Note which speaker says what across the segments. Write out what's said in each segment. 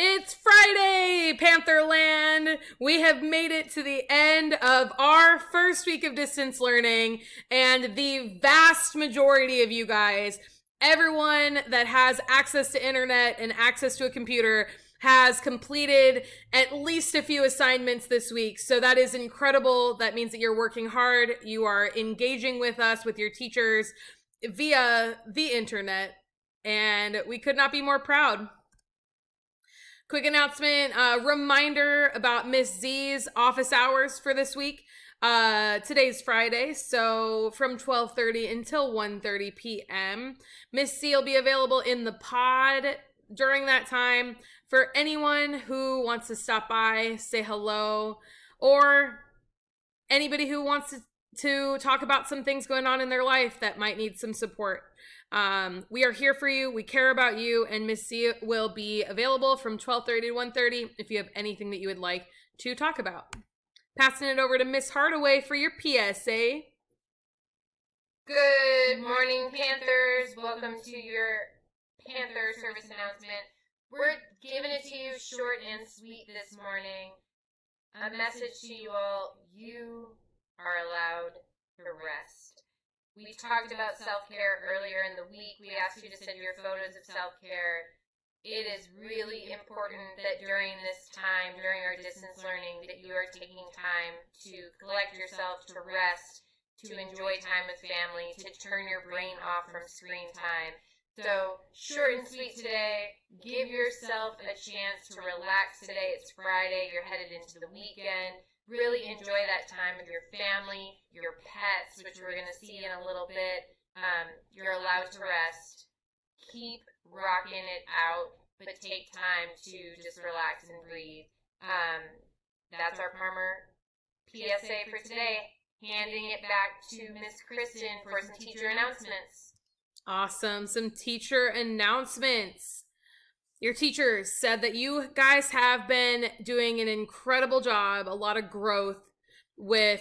Speaker 1: It's Friday, Pantherland. We have made it to the end of our first week of distance learning, and the vast majority of you guys, everyone that has access to internet and access to a computer, has completed at least a few assignments this week. So that is incredible. That means that you're working hard. You are engaging with us, with your teachers via the internet, and we could not be more proud. Quick announcement, reminder about Miss Z's office hours for this week. Today's Friday, so from 12:30 until 1:30 p.m. Miss Z will be available in the pod during that time for anyone who wants to stop by, say hello, or anybody who wants to talk about some things going on in their life that might need some support. We are here for you. We care about you, and Miss C will be available from 12:30 to 1:30 if you have anything that you would like to talk about. Passing it over to Miss Hardaway for your PSA.
Speaker 2: Good morning, Panthers. Welcome to your Panther service announcement. We're giving it to you short and sweet this morning. A message to you all: you are allowed to rest. We talked about self-care earlier in the week. We asked you to send your photos of self-care. It is really important that during this time, during our distance learning, that you are taking time to collect yourself, to rest, to enjoy time with family, to turn your brain off from screen time. So, short and sweet today. Give yourself a chance to relax today. It's Friday. You're headed into the weekend. Really enjoy that time with your family, your pets, which we're going to see in a little bit. You're allowed to rest. Keep rocking it out, but take time to just relax and breathe. That's our Palmer PSA for today. Handing it back to Miss Kristen for some teacher announcements.
Speaker 1: Awesome. Some teacher announcements. Your teachers said that you guys have been doing an incredible job, a lot of growth with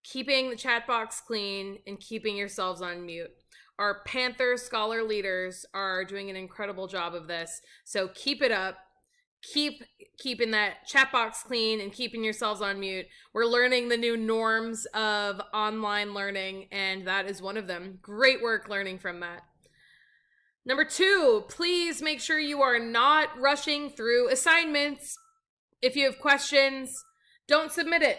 Speaker 1: keeping the chat box clean and keeping yourselves on mute. Our Panther Scholar leaders are doing an incredible job of this. So keep it up. Keep keeping that chat box clean and keeping yourselves on mute. We're learning the new norms of online learning, and that is one of them. Great work learning from that. Number 2, please make sure you are not rushing through assignments. If you have questions, don't submit it.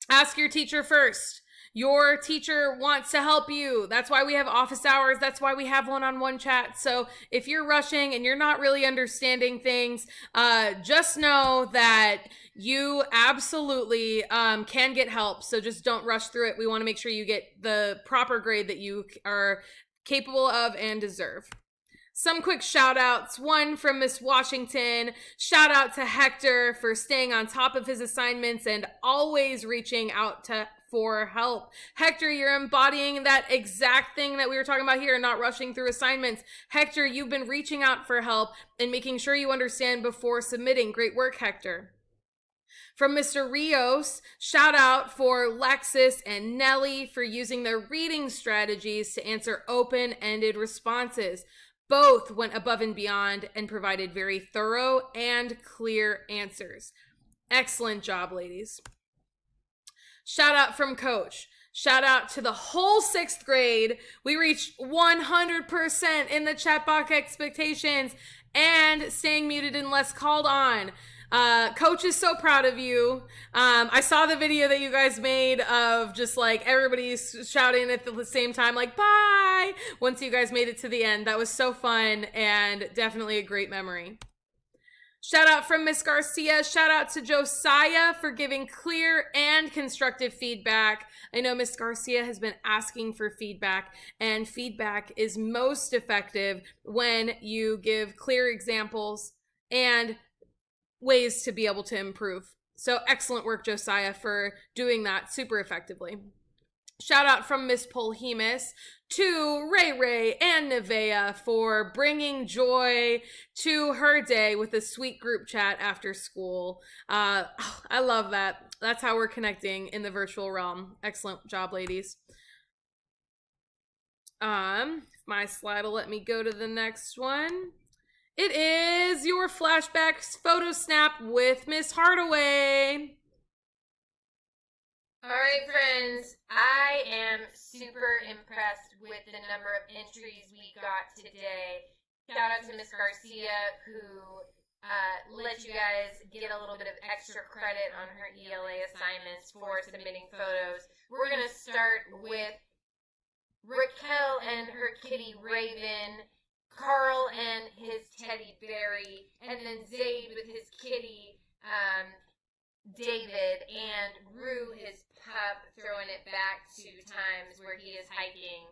Speaker 1: Ask your teacher first. Your teacher wants to help you. That's why we have office hours. That's why we have one-on-one chat. So if you're rushing and you're not really understanding things, just know that you absolutely can get help. So just don't rush through it. We want to make sure you get the proper grade that you are capable of and deserve. Some quick shout outs. One from Miss Washington. Shout out to Hector for staying on top of his assignments and always reaching out for help. Hector, you're embodying that exact thing that we were talking about here, not rushing through assignments. Hector, you've been reaching out for help and making sure you understand before submitting. Great work, Hector. From Mr. Rios, shout out for Lexus and Nelly for using their reading strategies to answer open-ended responses. Both went above and beyond and provided very thorough and clear answers. Excellent job, ladies. Shout out from Coach. Shout out to the whole 6th grade. We reached 100% in the chat box expectations and staying muted unless called on. Coach is so proud of you. I saw the video that you guys made of just like everybody's shouting at the same time, like bye, once you guys made it to the end. That was so fun and definitely a great memory. Shout out from Miss Garcia. Shout out to Josiah for giving clear and constructive feedback. I know Miss Garcia has been asking for feedback, and feedback is most effective when you give clear examples and ways to be able to improve. So excellent work, Josiah, for doing that super effectively. Shout out from Miss Polhemus to Ray and Nevea for bringing joy to her day with a sweet group chat after school. I love that. That's how we're connecting in the virtual realm. Excellent job, ladies. If my slide will let me go to the next one. It is your your flashbacks photo snap with Miss Hardaway.
Speaker 2: All right, friends, I am super impressed with the number of entries we got today. Shout out to Miss Garcia, who let you guys get a little bit of extra credit on her ELA assignments for submitting photos. We're going to start with Raquel and her kitty Raven, Carl and his teddy Barry, and then Zaid with his kitty David, and Rue, his pup, throwing it back to times where he is hiking.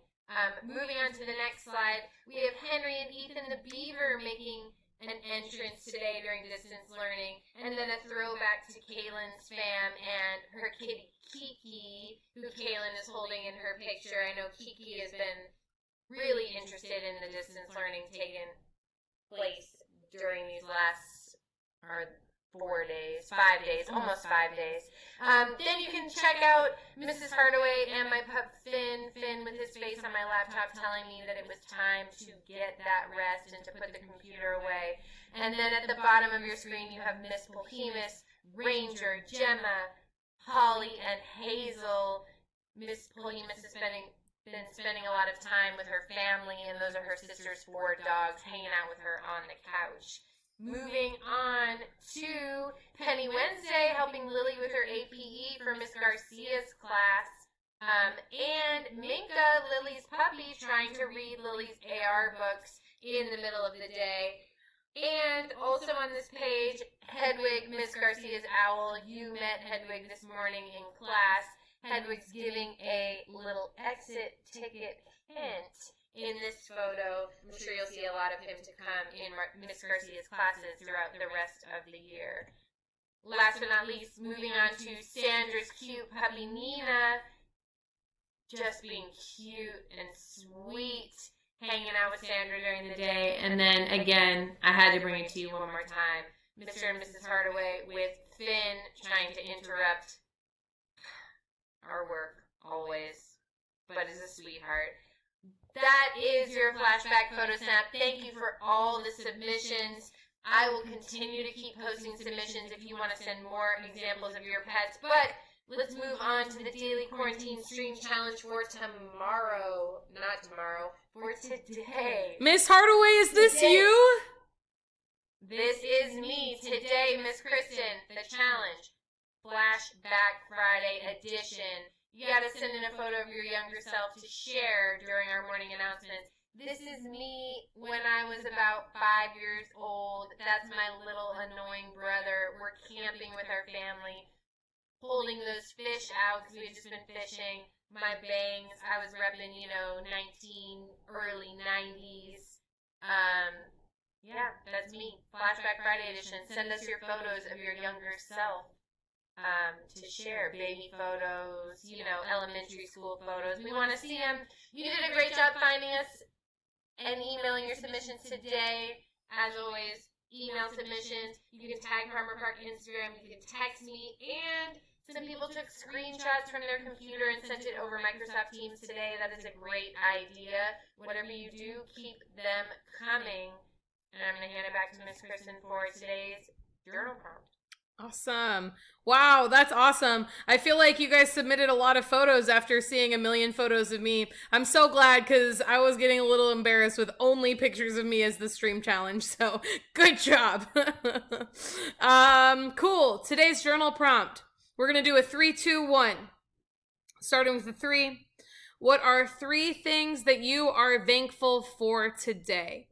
Speaker 2: Moving on to the next slide, we have Henry and Ethan the beaver making an entrance today during distance learning, and then a throwback to Kaylin's fam and her kitty Kiki, who Kaylin is holding in her picture. I know Kiki has been really interested in the distance learning taking place during these last 4 days, 5 days, almost 5 days. Then you can check out Mrs. Hardaway and my pup Finn with his face on my laptop telling me that it was time to get that rest and to put the computer away. And then at the bottom of your screen you have Miss Polhemus, Ranger, Gemma, Holly, and Hazel. Miss Polhemus has been spending a lot of time with her family, and those are her sister's 4 dogs hanging out with her on the couch. Moving on to Penny Wednesday, helping Lily with her APE for Miss Garcia's class. And Minka, Lily's puppy, trying to read Lily's AR books in the middle of the day. And also on this page, Hedwig, Miss Garcia's owl. You met Hedwig this morning in class. Hedwig's giving a little exit ticket hint in this photo. I'm sure you'll see a lot of him to come in Miss Garcia's classes throughout the rest of the year. Last but not least, moving on to Sandra's cute puppy Nina, just being cute and sweet, hanging out with Sandra during the day. And then again, I had to bring it to you one more time, Mr. and Mrs. Hardaway with Finn trying to interrupt our work always, but is a sweetheart. That is your flashback photo snap. Thank you for all the submissions. I will continue to keep posting submissions if you want to send more examples of your pets. But let's move on to the daily quarantine stream challenge for tomorrow. Not tomorrow, for today.
Speaker 1: Miss Hardaway, is this you?
Speaker 2: This is me today, Miss Kristen. The challenge, Flashback Friday edition. You gotta send in a photo of your younger self to share during our morning announcements. This is me when I was about 5 years old. That's my little annoying brother. We're camping with our family, holding those fish out because we had just been fishing. My bangs, I was repping, early 90s. Yeah, that's me. Flashback Friday edition. Send us your photos of your younger self. To share baby photos, elementary school photos. We want to see them. You did a great job finding us and emailing your submissions today. As always, email submissions. You can tag Farmer Park Instagram. You can text me. And some people took screenshots from their computer and sent it over Microsoft Teams today. That is a great idea. Whatever you do, keep them coming. And I'm going to hand it back to Miss Kristen for today's journal prompt.
Speaker 1: Awesome. Wow, that's awesome. I feel like you guys submitted a lot of photos after seeing a million photos of me. I'm so glad because I was getting a little embarrassed with only pictures of me as the stream challenge. So good job. Cool. Today's journal prompt. We're going to do a 3, 2, 1. Starting with the 3. What are 3 things that you are thankful for today?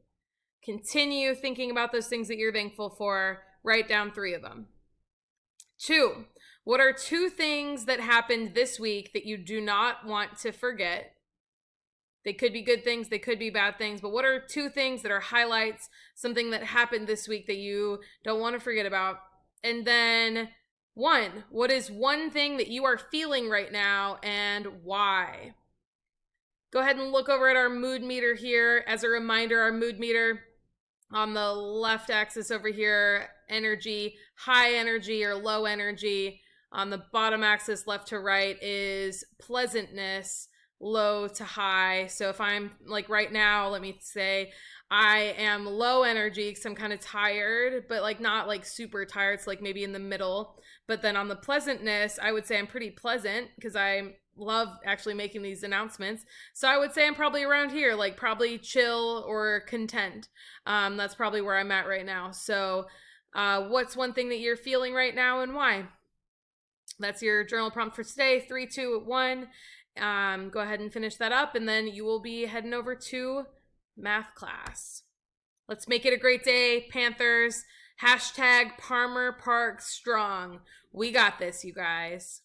Speaker 1: Continue thinking about those things that you're thankful for. Write down 3 of them. 2, what are 2 things that happened this week that you do not want to forget? They could be good things, they could be bad things, but what are 2 things that are highlights, something that happened this week that you don't want to forget about? And then 1, what is 1 thing that you are feeling right now and why? Go ahead and look over at our mood meter here. As a reminder, our mood meter on the left axis over here, energy, high energy or low energy. On the bottom axis, left to right, is pleasantness, low to high. So if I'm like right now, let me say, I am low energy because I'm kind of tired, but like not like super tired. It's like maybe in the middle. But then on the pleasantness, I would say I'm pretty pleasant because I love actually making these announcements. So I would say I'm probably around here, like probably chill or content. That's probably where I'm at right now. So, what's one thing that you're feeling right now and why? That's your journal prompt for today. 3, 2, 1. Go ahead and finish that up, and then you will be heading over to math class. Let's make it a great day, Panthers. Hashtag Palmer Park Strong. We got this, you guys.